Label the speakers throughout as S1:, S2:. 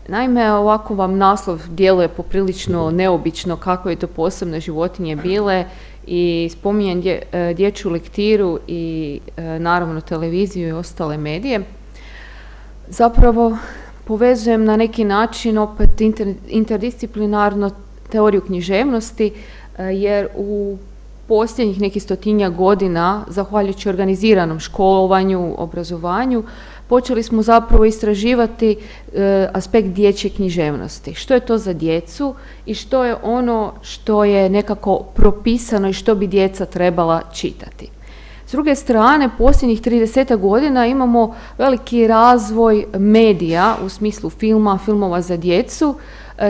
S1: Naime, ovako vam naslov djeluje poprilično neobično kako je to posebne životinje bile i spominjem dječju lektiru i naravno televiziju i ostale medije. Zapravo povezujem na neki način opet interdisciplinarno teoriju književnosti, jer u posljednjih nekih 100-tinjak godina, zahvaljujući organiziranom školovanju, obrazovanju, počeli smo zapravo istraživati aspekt dječje književnosti. Što je to za djecu i što je ono što je nekako propisano i što bi djeca trebala čitati. S druge strane, posljednjih 30 godina imamo veliki razvoj medija u smislu filmova za djecu.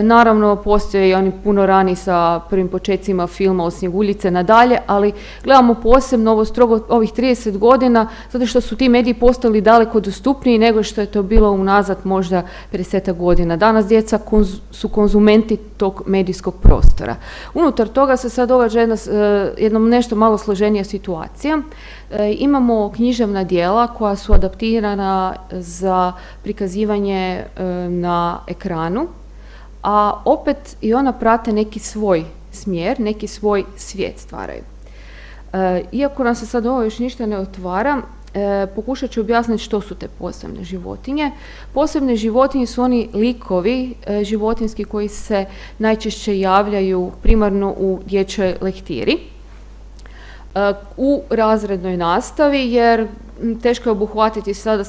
S1: Naravno, postoje i oni puno rani sa prvim početcima filma od Snjeguljice nadalje, ali gledamo posebno ovo strogo ovih 30 godina, zato što su ti mediji postali daleko dostupniji nego što je to bilo unazad možda 50 godina. Danas djeca su konzumenti tog medijskog prostora. Unutar toga se sad događa jedna nešto malo složenija situacija. Imamo književna djela koja su adaptirana za prikazivanje na ekranu, a opet i ona prate neki svoj smjer, neki svoj svijet stvaraju. Iako nam se sad ovo još ništa ne otvara, pokušat ću objasniti što su te posebne životinje. Posebne životinje su oni likovi životinjski koji se najčešće javljaju primarno u dječjoj lektiri, u razrednoj nastavi, jer teško je obuhvatiti sada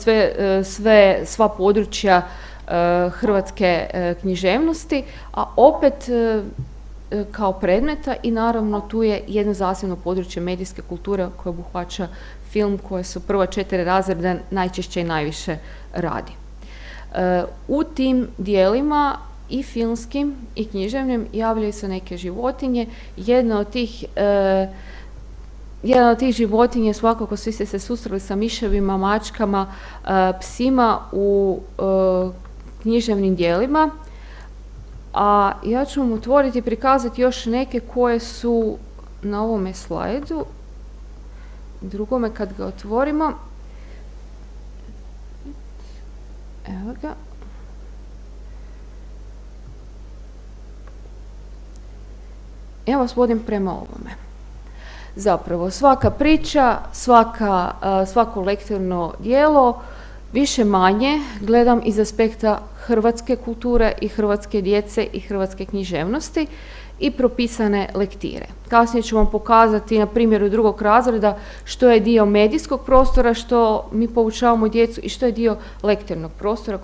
S1: sva područja hrvatske književnosti, a opet kao predmeta i naravno tu je jedno zasebno područje medijske kulture koje obuhvaća film, koje su prva 4 razreda najčešće i najviše radi. U tim dijelima i filmskim i književnim javljaju se neke životinje. Jedna od tih životinja, svakako svi ste se susreli sa miševima, mačkama, psima u književnim dijelima, a ja ću vam otvoriti i prikazati još neke koje su na ovome slajdu, drugome kad ga otvorimo. Evo ga. Ja vas vodim prema ovome. Zapravo, svaka priča, svako lektorno djelo, više manje gledam iz aspekta hrvatske kulture i hrvatske djece i hrvatske književnosti i propisane lektire. Kasnije ću vam pokazati na primjeru 2. razreda što je dio medijskog prostora, što mi poučavamo djecu i što je dio lektornog prostora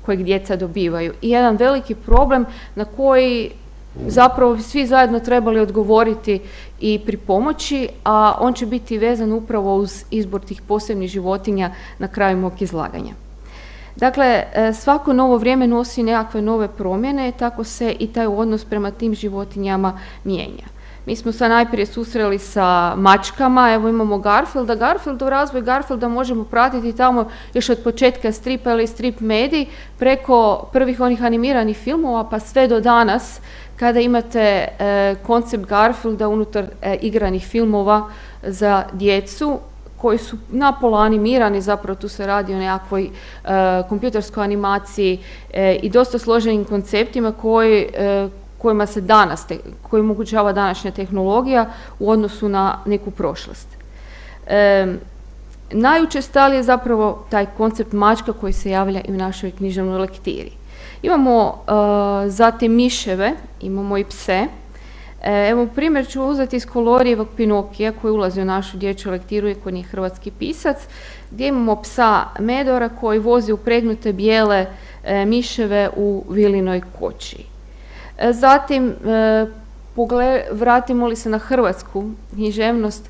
S1: kojeg djeca dobivaju. I jedan veliki problem na koji zapravo svi zajedno trebali odgovoriti i pripomoći, a on će biti vezan upravo uz izbor tih posebnih životinja na kraju mog izlaganja. Dakle, svako novo vrijeme nosi nekakve nove promjene, tako se i taj odnos prema tim životinjama mijenja. Mi smo se najprije susreli sa mačkama, evo imamo Garfielda. U razvoj Garfielda možemo pratiti tamo još od početka stripa ili strip medij, preko prvih onih animiranih filmova pa sve do danas kada imate koncept Garfielda unutar igranih filmova za djecu koji su napola animirani, zapravo tu se radi o nekakvoj kompjuterskoj animaciji i dosta složenim konceptima kojima se koji omogućava današnja tehnologija u odnosu na neku prošlost. Najučestaliji je zapravo taj koncept mačka koji se javlja i u našoj književnoj lektiri. Imamo zatim miševe, imamo i pse. Evo primjer ću uzeti iz Kolorijevog Pinokija koji ulazi u našu dječju lektiru i koji je hrvatski pisac, gdje imamo psa Medora koji vozi upregnute bijele miševe u vilinoj kočiji. Zatim, vratimo li se na hrvatsku književnost,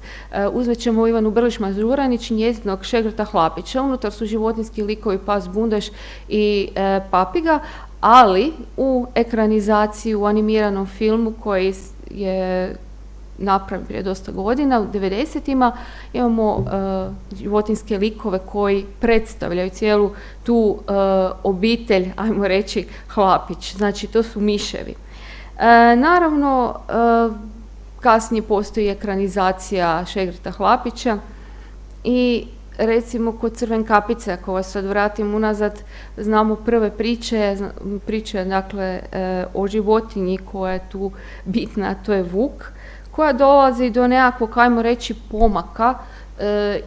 S1: uzet ćemo Ivanu Brlić-Mažuranić, njezinog Šegrta Hlapića. Unutar su životinjski likovi pas Bundeš i papiga, ali u ekranizaciji, u animiranom filmu koji je napravljen prije dosta godina, u 90-ima, imamo životinjske likove koji predstavljaju cijelu tu obitelj, ajmo reći, Hlapić. Znači, to su miševi. Naravno, kasnije postoji ekranizacija Šegrta Hlapića i recimo kod Crvenkapice, ako vas sad vratim unazad, znamo prve priče dakle, o životinji koja je tu bitna, a to je vuk, koja dolazi do nekakvog, ajmo reći, pomaka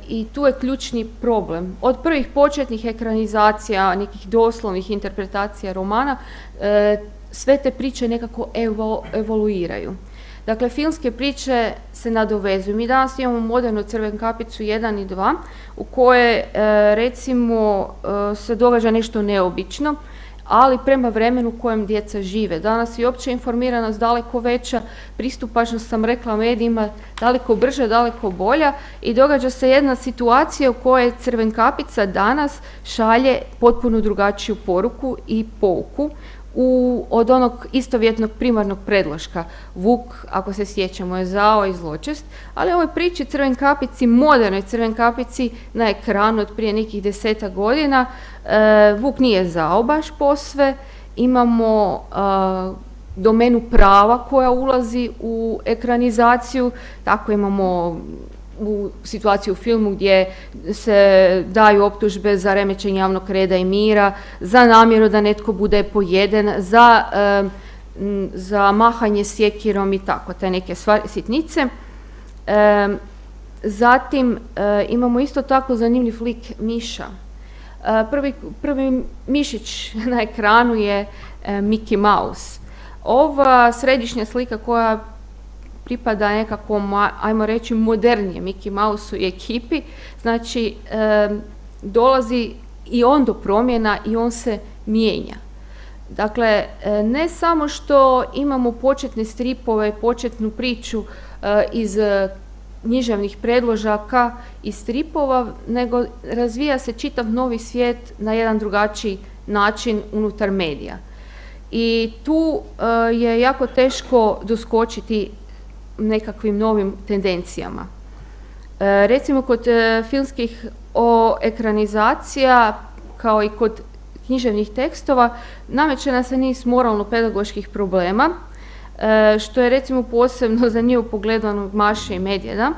S1: i tu je ključni problem. Od prvih početnih ekranizacija, nekih doslovnih interpretacija romana, sve te priče nekako evoluiraju. Dakle, filmske priče se nadovezuju. Mi danas imamo modernu Crvenkapicu 1 i 2, u koje recimo se događa nešto neobično, ali prema vremenu u kojem djeca žive. Danas je opća informiranost daleko veća, pristupačnost, sam rekla, medijima daleko brža, daleko bolja i događa se jedna situacija u kojoj Crvenkapica danas šalje potpuno drugačiju poruku i pouku od onog istovjetnog primarnog predloška. Vuk, ako se sjećamo, je zao i zločest, ali u ovoj priči Crvenkapici, modernoj Crvenkapici na ekranu od prije nekih 10 godina, vuk nije zao baš posve. Imamo domenu prava koja ulazi u ekranizaciju, tako imamo u situaciju u filmu gdje se daju optužbe za remećenje javnog reda i mira, za namjeru da netko bude pojeden, za mahanje sjekirom i tako, te neke sitnice. Zatim imamo isto tako zanimljiv lik miša. Prvi mišić na ekranu je Mickey Mouse. Ova središnja slika koja pripada nekakvom, ajmo reći, modernije Mickey Mouse-u i ekipi, znači dolazi i on do promjena i on se mijenja. Dakle, ne samo što imamo početne stripove, početnu priču iz književnih predložaka i stripova, nego razvija se čitav novi svijet na jedan drugačiji način unutar medija. I tu je jako teško doskočiti nekakvim novim tendencijama. Recimo kod filmskih ekranizacija, kao i kod književnih tekstova, nameće nas se niz moralno-pedagoških problema, što je recimo posebno zanimljivo u pogledu onog Maše i Medvjeda,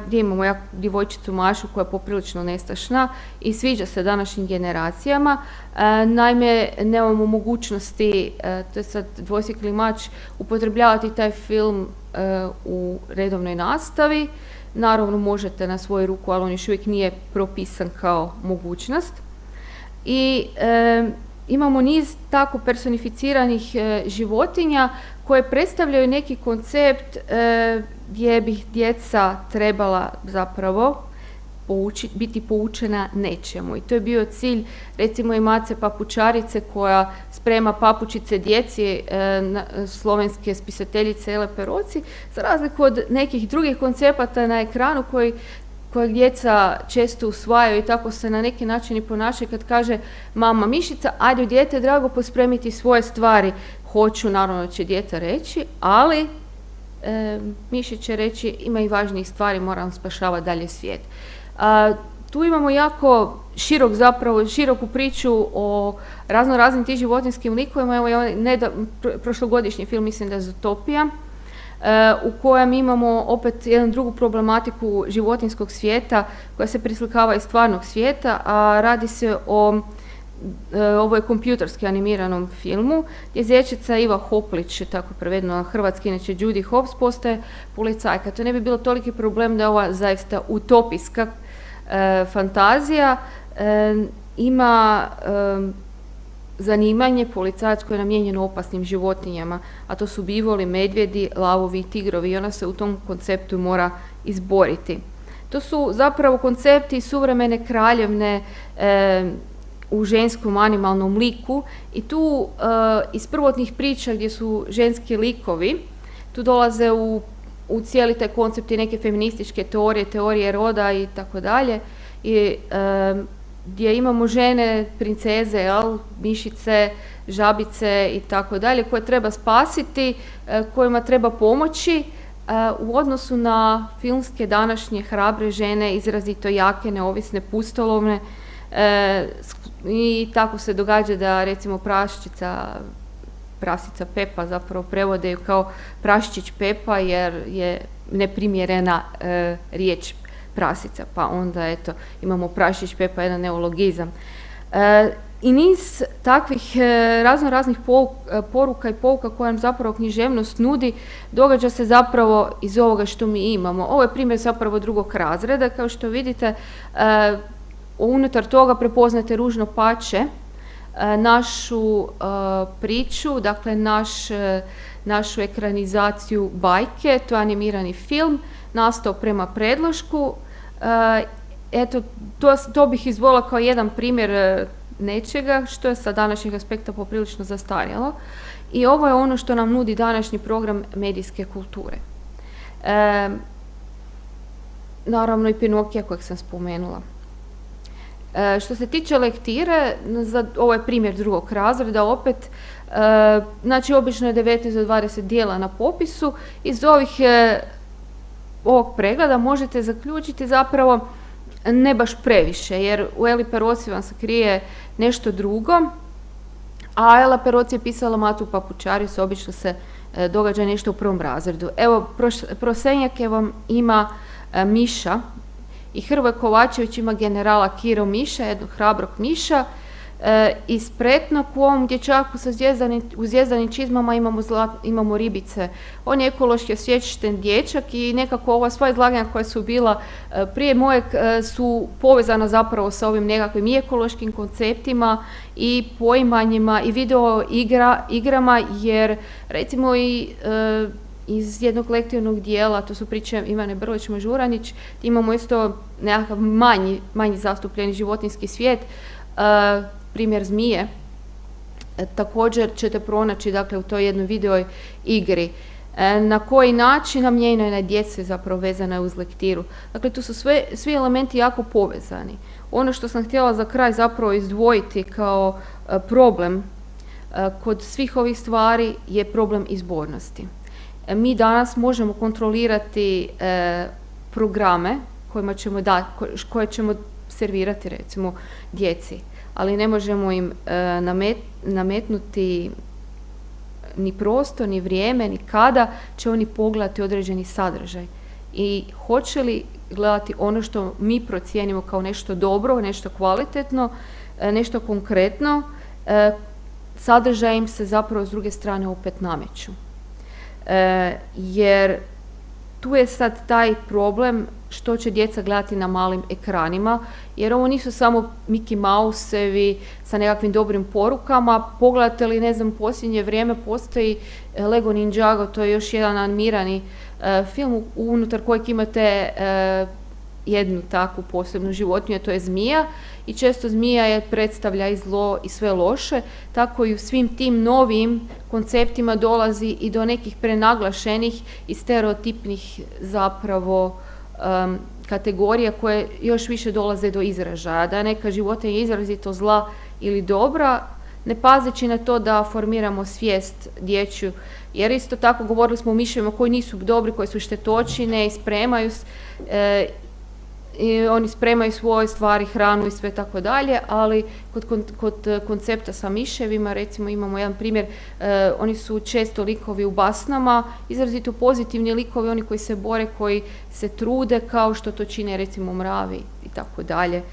S1: gdje imamo djevojčicu Mašu koja je poprilično nestašna i sviđa se današnjim generacijama. Naime, nemamo mogućnosti, to je sad dvosjekli mač, upotrebljavati taj film u redovnoj nastavi. Naravno, možete na svoju ruku, ali on još uvijek nije propisan kao mogućnost. I imamo niz tako personificiranih životinja koje predstavljaju neki koncept gdje bi djeca trebala zapravo biti poučena nečemu. I to je bio cilj recimo i Mace Papučarice koja sprema papučice djeci, slovenske spisateljice Ele Peroci, za razliku od nekih drugih koncepata na ekranu kojeg djeca često usvajaju i tako se na neki način i ponašaju kad kaže mama mišica, ajde dijete drago pospremiti svoje stvari. Hoću, naravno će dijete reći, ali mišić će reći ima i važnijih stvari, moram spašavati dalje svijet. Tu imamo jako široku priču o raznim tih životinjskim likovima. Evo prošlogodišnji film, mislim da je Zootopija, u kojem imamo opet jednu drugu problematiku životinjskog svijeta koja se preslikava iz stvarnog svijeta, a radi se o ovoj kompjuterski animiranom filmu gdje dječaca Iva Hoplić, tako prevedeno na hrvatski, inače Judy Hopps, postaje policajka. To ne bi bilo toliki problem da je ova zaista utopijska fantazija. Ima zanimanje policajac koje je namijenjeno opasnim životinjama, a to su bivoli, medvjedi, lavovi i tigrovi, i ona se u tom konceptu mora izboriti. To su zapravo koncepti suvremene kraljevne u ženskom animalnom liku i tu iz prvotnih priča gdje su ženski likovi, tu dolaze u cijeli taj koncept i neke feminističke teorije roda i tako dalje, i gdje imamo žene, princeze, mišice, žabice i tako dalje, koje treba spasiti, kojima treba pomoći, u odnosu na filmske današnje hrabre žene, izrazito jake, neovisne, pustolovne. I tako se događa da recimo prasica Pepa zapravo prevode kao praščić Pepa jer je neprimjerena riječ prasica, pa onda eto imamo prašić Pepa, jedan neologizam. I niz takvih raznih poruka i pouka koje nam zapravo književnost nudi događa se zapravo iz ovoga što mi imamo. Ovo je primjer zapravo drugog razreda, kao što vidite unutar toga prepoznate Ružno pače, našu priču, dakle našu ekranizaciju bajke, to je animirani film, nastao prema predlošku. Eto, to bih izvolila kao jedan primjer nečega što je sa današnjeg aspekta poprilično zastarjelo. I ovo je ono što nam nudi današnji program medijske kulture. Naravno i Pinokija kojeg sam spomenula. Što se tiče lektire, ovo je primjer drugog razreda, opet, znači obično je 19 do 20 dijela na popisu. Iz ovog pregleda možete zaključiti zapravo ne baš previše, jer u Eli Peroci vam se krije nešto drugo, a Ela Peroci je pisala Matu Papučaricu, obično se događa nešto u prvom razredu. Evo, Prosenjak vam ima Miša i Hrvoje Kovačević ima generala Kiro Miša, jednog hrabrog miša, i spretnog u ovom dječaku sa zvjezdanim čizmama imamo ribice. On je ekološki osviješten dječak i nekako ova sva izlaganja koja su bila prije mojeg su povezana zapravo sa ovim nekakvim i ekološkim konceptima i poimanjima i video igrama, jer recimo i iz jednog lektivnog dijela, to su priče Ivane Brlić-Mažuranić, imamo isto nekakav manji zastupljeni životinjski svijet, primjer zmije, također ćete pronaći dakle, u toj jednoj video igri. Na koji način namijenjeno je na djece zapravo vezana je uz lektiru. Dakle, tu su svi elementi jako povezani. Ono što sam htjela za kraj zapravo izdvojiti kao problem kod svih ovih stvari je problem izbornosti. Mi danas možemo kontrolirati programe koje ćemo servirati recimo djeci, ali ne možemo im nametnuti ni prostor, ni vrijeme, ni kada će oni pogledati određeni sadržaj. I hoće li gledati ono što mi procijenimo kao nešto dobro, nešto kvalitetno, nešto konkretno, sadržaj im se zapravo s druge strane opet nameću. Jer tu je sad taj problem što će djeca gledati na malim ekranima, jer ovo nisu samo Mickey Mousevi sa nekakvim dobrim porukama. Pogledate li, ne znam, u posljednje vrijeme postoji Lego Ninjago, to je još jedan animirani film unutar kojeg imate jednu takvu posebnu životinju, to je zmija, i često zmija predstavlja i zlo i sve loše, tako i u svim tim novim konceptima dolazi i do nekih prenaglašenih i stereotipnih zapravo kategorija koje još više dolaze do izražaja. Da je neka životinja izrazito zla ili dobra, ne pazeći na to da formiramo svijest dječju. Jer isto tako govorili smo o miševima koji nisu dobri, koji su štetočine i oni spremaju svoje stvari, hranu i sve tako dalje, ali kod koncepta sa miševima, recimo imamo jedan primjer, oni su često likovi u basnama, izrazito pozitivni likovi, oni koji se bore, koji se trude, kao što to čine recimo mravi i tako dalje.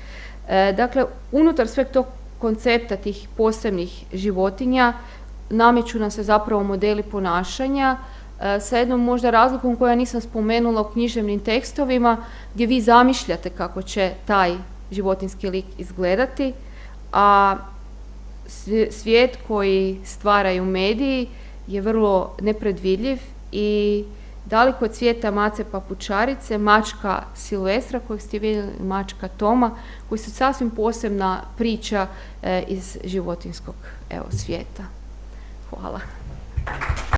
S1: Dakle, unutar sveg tog koncepta tih posebnih životinja nameću nam se zapravo modeli ponašanja, sa jednom možda razlikom koju ja nisam spomenula u književnim tekstovima, gdje vi zamišljate kako će taj životinjski lik izgledati, a svijet koji stvaraju mediji je vrlo nepredvidljiv i daleko od svijeta Mace Papučarice, mačka Silvestra kojeg ste vidjeli, mačka Toma, koji su sasvim posebna priča iz životinjskog svijeta. Hvala.